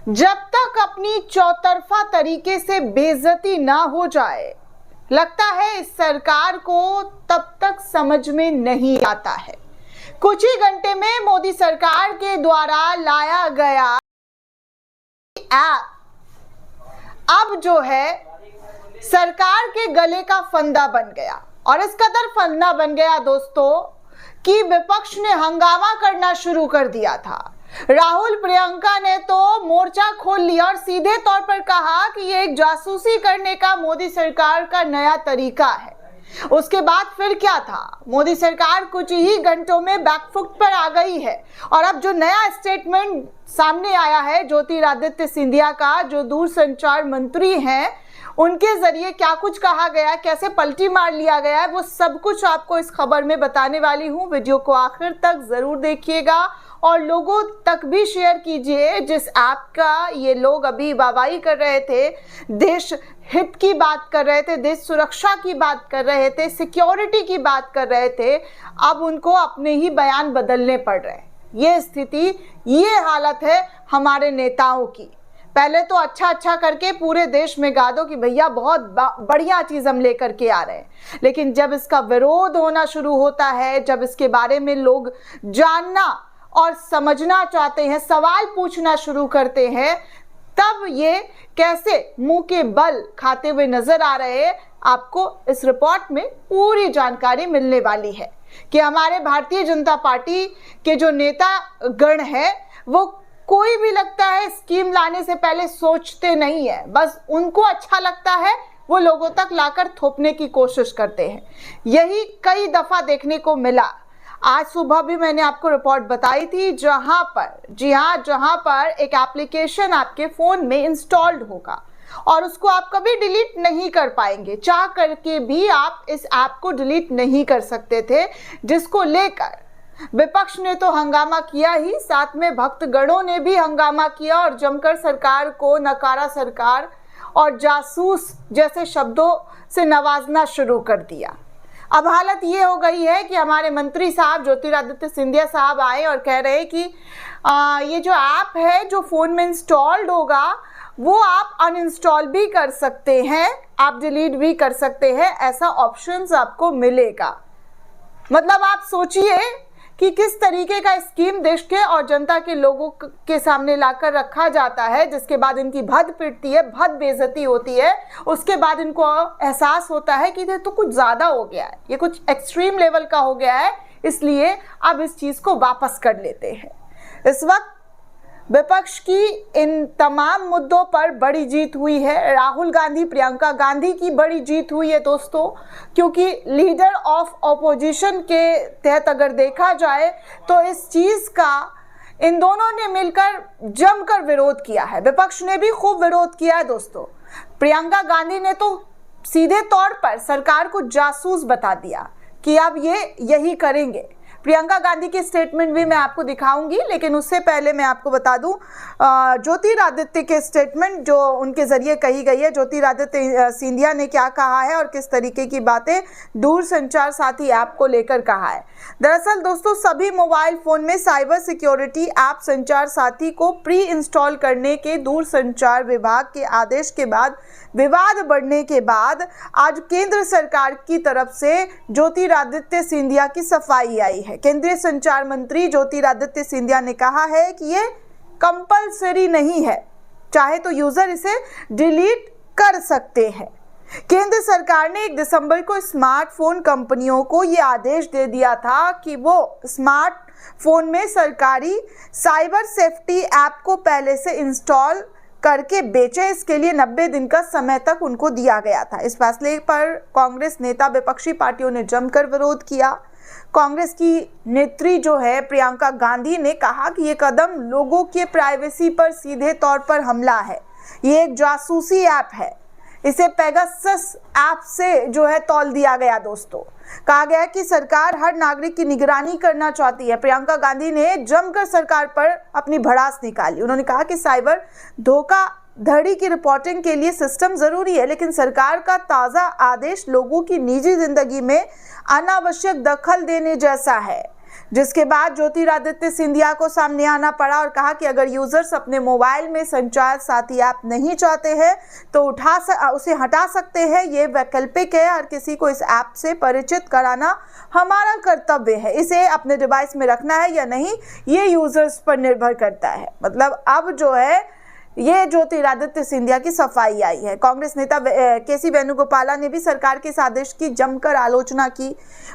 जब तक अपनी चौतरफा तरीके से बेइज्जती ना हो जाए, लगता है इस सरकार को तब तक समझ में नहीं आता है। कुछ ही घंटे में मोदी सरकार के द्वारा लाया गया ऐप अब जो है सरकार के गले का फंदा बन गया, और इस कदर फंदा बन गया दोस्तों कि विपक्ष ने हंगामा करना शुरू कर दिया था। राहुल प्रियंका ने तो मोर्चा खोल लिया और सीधे तौर पर कहा कि ये एक जासूसी करने का मोदी सरकार का नया तरीका है। उसके बाद फिर क्या था, मोदी सरकार कुछ ही घंटों में बैकफुट पर आ गई है। और अब जो नया स्टेटमेंट सामने आया है ज्योतिरादित्य सिंधिया का, जो दूरसंचार मंत्री हैं, उनके जरिए क्या कुछ कहा गया, कैसे पलटी मार लिया गया है, वो सब कुछ आपको इस खबर में बताने वाली हूं। वीडियो को आखिर तक जरूर देखिएगा और लोगों तक भी शेयर कीजिए जिस ऐप का ये लोग अभी वाहवाही कर रहे थे, देश हित की बात कर रहे थे, देश सुरक्षा की बात कर रहे थे, सिक्योरिटी की बात कर रहे थे। अब उनको अपने ही बयान बदलने पड़ रहे हैं। ये स्थिति, ये हालत है हमारे नेताओं की। पहले तो अच्छा करके पूरे देश में गा दो कि भैया बहुत बढ़िया चीज हम लेकर के आ रहे हैं, लेकिन जब इसका विरोध होना शुरू होता है, जब इसके बारे में लोग जानना और समझना चाहते हैं, सवाल पूछना शुरू करते हैं, तब ये कैसे मुंह के बल खाते हुए नजर आ रहे हैं। आपको इस रिपोर्ट में पूरी जानकारी मिलने वाली है कि हमारे भारतीय जनता पार्टी के जो नेता गण है वो कोई भी लगता है स्कीम लाने से पहले सोचते नहीं है, बस उनको अच्छा लगता है वो लोगों तक लाकर थोपने की कोशिश करते हैं। यही कई दफा देखने को मिला। आज सुबह भी मैंने आपको रिपोर्ट बताई थी जहां पर एक एप्लीकेशन आपके फोन में इंस्टॉल्ड होगा और उसको आप कभी डिलीट नहीं कर पाएंगे, चाह करके भी आप इस ऐप को डिलीट नहीं कर सकते थे, जिसको लेकर विपक्ष ने तो हंगामा किया ही, साथ में भक्तगणों ने भी हंगामा किया और जमकर सरकार को नकारा सरकार और जासूस जैसे शब्दों से नवाजना शुरू कर दिया। अब हालत ये हो गई है कि हमारे मंत्री साहब ज्योतिरादित्य सिंधिया साहब आए और कह रहे हैं कि ये जो ऐप है जो फोन में इंस्टॉल्ड होगा वो आप अनइंस्टॉल भी कर सकते हैं, आप डिलीट भी कर सकते हैं, ऐसा ऑप्शंस आपको मिलेगा। मतलब आप सोचिए कि किस तरीके का स्कीम देश के और जनता के लोगों के सामने लाकर रखा जाता है, जिसके बाद इनकी भद पिटती है, भद बेइज्जती होती है। उसके बाद इनको एहसास होता है कि ये तो कुछ ज़्यादा हो गया है, ये कुछ एक्सट्रीम लेवल का हो गया है, इसलिए अब इस चीज़ को वापस कर लेते हैं। इस वक्त विपक्ष की इन तमाम मुद्दों पर बड़ी जीत हुई है। राहुल गांधी, प्रियंका गांधी की बड़ी जीत हुई है दोस्तों, क्योंकि लीडर ऑफ ऑपोजिशन के तहत अगर देखा जाए तो इस चीज़ का इन दोनों ने मिलकर जमकर विरोध किया है। विपक्ष ने भी खूब विरोध किया है दोस्तों। प्रियंका गांधी ने तो सीधे तौर पर सरकार को जासूस बता दिया कि अब ये यही करेंगे। प्रियंका गांधी की स्टेटमेंट भी मैं आपको दिखाऊंगी, लेकिन उससे पहले मैं आपको बता दूं ज्योतिरादित्य के स्टेटमेंट जो उनके जरिए कही गई है। ज्योतिरादित्य सिंधिया ने क्या कहा है और किस तरीके की बातें दूरसंचार साथी ऐप को लेकर कहा है। दरअसल दोस्तों, सभी मोबाइल फोन में साइबर सिक्योरिटी ऐप संचार साथी को प्री इंस्टॉल करने के दूरसंचार विभाग के आदेश के बाद विवाद बढ़ने के बाद आज केंद्र सरकार की तरफ से ज्योतिरादित्य सिंधिया की सफाई आई है। केंद्रीय संचार मंत्री ज्योतिरादित्य सिंधिया ने कहा है कि ये कंपलसरी नहीं है, चाहे तो यूजर इसे डिलीट कर सकते हैं। केंद्र सरकार ने 1 दिसंबर को स्मार्टफोन कंपनियों को ये आदेश दे दिया था कि वो स्मार्टफोन में सरकारी साइबर सेफ्टी ऐप को पहले से इंस्टॉल करके बेचे। इसके लिए 90 दिन का समय तक उनको दिया गया था। इस फैसले पर कांग्रेस नेता, विपक्षी पार्टियों ने जमकर विरोध किया। कांग्रेस की नेत्री जो है प्रियंका गांधी ने कहा कि ये कदम लोगों के प्राइवेसी पर सीधे तौर पर हमला है, ये एक जासूसी ऐप है, इसे पेगासस ऐप से जो है तौल दिया गया दोस्तों। कहा गया कि सरकार हर नागरिक की निगरानी करना चाहती है। प्रियंका गांधी ने जमकर सरकार पर अपनी भड़ास निकाली। उन्होंने कहा कि साइबर धोखाधड़ी की रिपोर्टिंग के लिए सिस्टम जरूरी है, लेकिन सरकार का ताज़ा आदेश लोगों की निजी जिंदगी में अनावश्यक दखल देने जैसा है। जिसके बाद ज्योतिरादित्य सिंधिया को सामने आना पड़ा और कहा कि अगर यूजर्स अपने मोबाइल में संचार साथी ऐप नहीं चाहते हैं तो उसे हटा सकते हैं। ये वैकल्पिक है, हर किसी को इस ऐप से परिचित कराना हमारा कर्तव्य है। इसे अपने डिवाइस में रखना है या नहीं ये यूजर्स पर निर्भर करता है। मतलब अब जो है ये ज्योतिरादित्य सिंधिया की सफाई आई है। कांग्रेस नेता केसी वेणुगोपाला ने भी सरकार के इस आदेश की जमकर आलोचना की।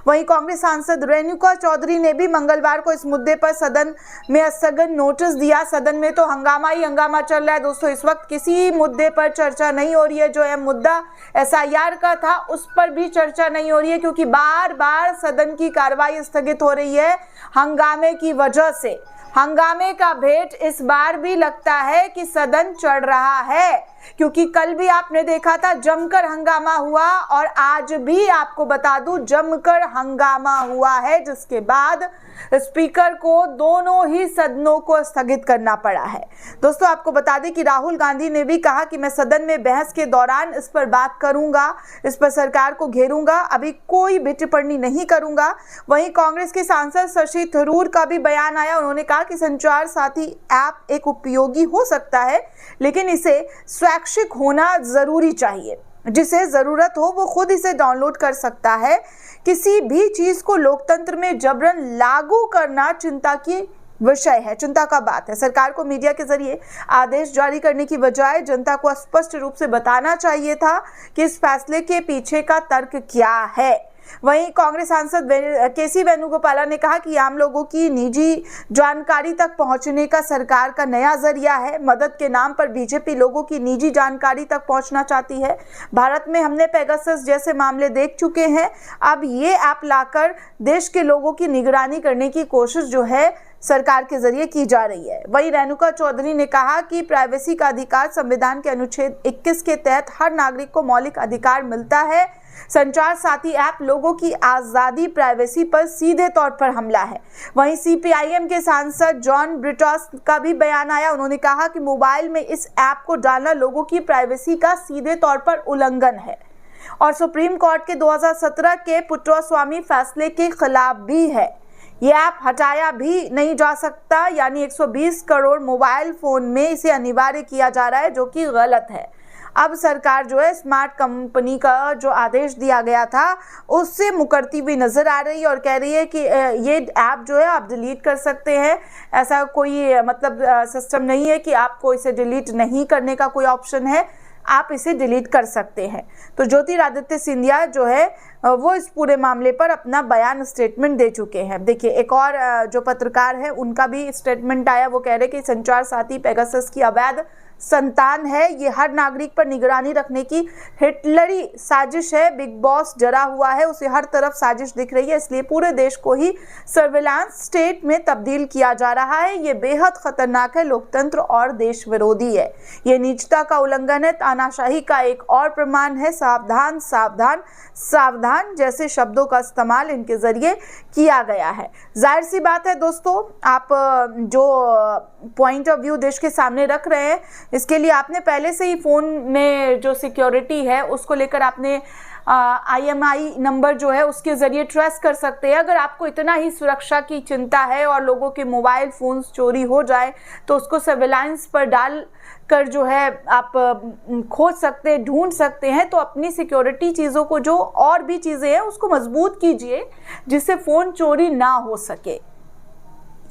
वहीं कांग्रेस सांसद रेणुका चौधरी ने भी मंगलवार को इस मुद्दे पर सदन में स्थगन नोटिस दिया। सदन में तो हंगामा ही हंगामा चल रहा है दोस्तों। इस वक्त किसी मुद्दे पर चर्चा नहीं हो रही है। जो है मुद्दा SIR का था उस पर भी चर्चा नहीं हो रही है, क्योंकि बार बार सदन की कार्रवाई स्थगित हो रही है हंगामे की वजह से। हंगामे का भेंट इस बार भी लगता है कि सदन चढ़ रहा है, क्योंकि कल भी आपने देखा था जमकर हंगामा हुआ और आज भी आपको बता दूं जमकर हंगामा हुआ है, जिसके बाद स्पीकर को दोनों ही सदनों को स्थगित करना पड़ा है। दोस्तों आपको बता दें कि राहुल गांधी ने भी कहा कि मैं सदन में बहस के दौरान इस पर बात करूंगा, इस पर सरकार को घेरूंगा, अभी कोई भी टिप्पणी नहीं करूंगा। वहीं कांग्रेस के सांसद शशि थरूर का भी बयान आया। उन्होंने कहा कि संचार साथी ऐप एक उपयोगी हो सकता है, लेकिन इसे स्वैच्छिक होना जरूरी चाहिए। जिसे जरूरत हो वो खुद इसे डाउनलोड कर सकता है। किसी भी चीज को लोकतंत्र में जबरन लागू करना चिंता की विषय है, चिंता का बात है। सरकार को मीडिया के जरिए आदेश जारी करने की बजाय जनता को स्पष्ट रूप से बताना चाहिए था कि इस फैसले के पीछे का तर्क क्या है। वहीं कांग्रेस सांसद केसी वेणुगोपाला ने कहा कि आम लोगों की निजी जानकारी तक पहुंचने का सरकार का नया जरिया है। मदद के नाम पर बीजेपी लोगों की निजी जानकारी तक पहुंचना चाहती है। भारत में हमने पेगासस जैसे मामले देख चुके हैं। अब ये ऐप लाकर देश के लोगों की निगरानी करने की कोशिश जो है सरकार के जरिए की जा रही है। वहीं रेणुका चौधरी ने कहा कि प्राइवेसी का अधिकार संविधान के अनुच्छेद 21 के तहत हर नागरिक को मौलिक अधिकार मिलता है। संचार साथी ऐप लोगों की आजादी प्राइवेसी पर सीधे तौर पर हमला है। वहीं CPIM के सांसद जॉन ब्रिटॉस का भी बयान आया। उन्होंने कहा कि मोबाइल में इस ऐप को डालना लोगों की प्राइवेसी का सीधे तौर पर उल्लंघन है और सुप्रीम कोर्ट के 2017 के पुट्टास्वामी फैसले के खिलाफ भी है। ये ऐप हटाया भी नहीं जा सकता, यानी 120 करोड़ मोबाइल फोन में इसे अनिवार्य किया जा रहा है, जो कि गलत है। अब सरकार जो है स्मार्ट कंपनी का जो आदेश दिया गया था उससे मुकरती हुई नजर आ रही है और कह रही है कि ये ऐप जो है आप डिलीट कर सकते हैं। ऐसा कोई मतलब सिस्टम नहीं है कि आपको इसे डिलीट नहीं करने का कोई ऑप्शन है, आप इसे डिलीट कर सकते हैं। तो ज्योतिरादित्य सिंधिया जो है वो इस पूरे मामले पर अपना बयान स्टेटमेंट दे चुके हैं। देखिए एक और जो पत्रकार है उनका भी स्टेटमेंट आया। वो कह रहे कि संचार साथी पेगासस की अवैध संतान है, ये हर नागरिक पर निगरानी रखने की हिटलरी साजिश है। बिग बॉस डरा हुआ है, उसे हर तरफ साजिश दिख रही है, इसलिए पूरे देश को ही सर्विलांस स्टेट में तब्दील किया जा रहा है। ये बेहद खतरनाक है, लोकतंत्र और देश विरोधी है, ये नीचता का उल्लंघन है, तानाशाही का एक और प्रमाण है। सावधान सावधान सावधान जैसे शब्दों का इस्तेमाल इनके जरिए किया गया है। जाहिर सी बात है दोस्तों, आप जो पॉइंट ऑफ व्यू देश के सामने रख रहे हैं इसके लिए आपने पहले से ही फ़ोन में जो सिक्योरिटी है उसको लेकर आपने IMEI नंबर जो है उसके ज़रिए ट्रेस कर सकते हैं। अगर आपको इतना ही सुरक्षा की चिंता है और लोगों के मोबाइल फ़ोन्स चोरी हो जाए तो उसको सर्विलांस पर डाल कर जो है आप खोज सकते हैं, ढूंढ सकते हैं। तो अपनी सिक्योरिटी चीज़ों को जो और भी चीज़ें हैं उसको मजबूत कीजिए जिससे फ़ोन चोरी ना हो सके।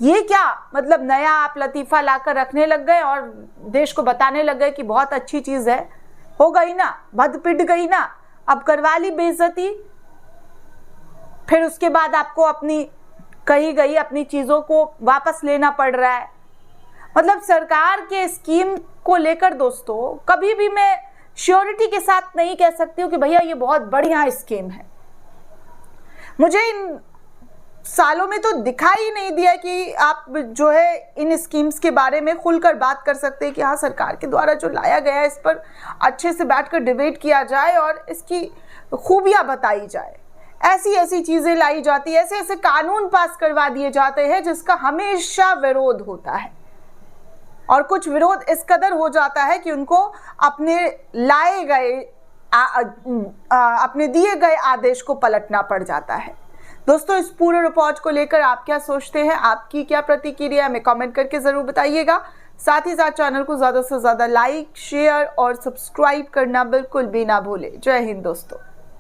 ये क्या मतलब नया आप लतीफ़ा लाकर रखने लग गए और देश को बताने लग गए कि बहुत अच्छी चीज़ है। हो गई ना, भद पिट गई ना, अब करवा ली बेइज्जती। फिर उसके बाद आपको अपनी कही गई अपनी चीज़ों को वापस लेना पड़ रहा है। मतलब सरकार के स्कीम को लेकर दोस्तों कभी भी मैं श्योरिटी के साथ नहीं कह सकती हूँ कि भैया ये बहुत बढ़िया स्कीम है। मुझे इन सालों में तो दिखाई नहीं दिया कि आप जो है इन स्कीम्स के बारे में खुलकर बात कर सकते हैं कि हाँ सरकार के द्वारा जो लाया गया है इस पर अच्छे से बैठकर डिबेट किया जाए और इसकी खूबियां बताई जाए। ऐसी ऐसी चीज़ें लाई जाती है, ऐसे ऐसे कानून पास करवा दिए जाते हैं जिसका हमेशा विरोध होता है और कुछ विरोध इस कदर हो जाता है कि उनको अपने लाए गए अपने दिए गए आदेश को पलटना पड़ जाता है। दोस्तों, इस पूरे रिपोर्ट को लेकर आप क्या सोचते हैं, आपकी क्या प्रतिक्रिया हमें कमेंट करके जरूर बताइएगा। साथ ही साथ चैनल को ज्यादा से ज्यादा लाइक, शेयर और सब्सक्राइब करना बिल्कुल भी ना भूलें। जय हिंद दोस्तों।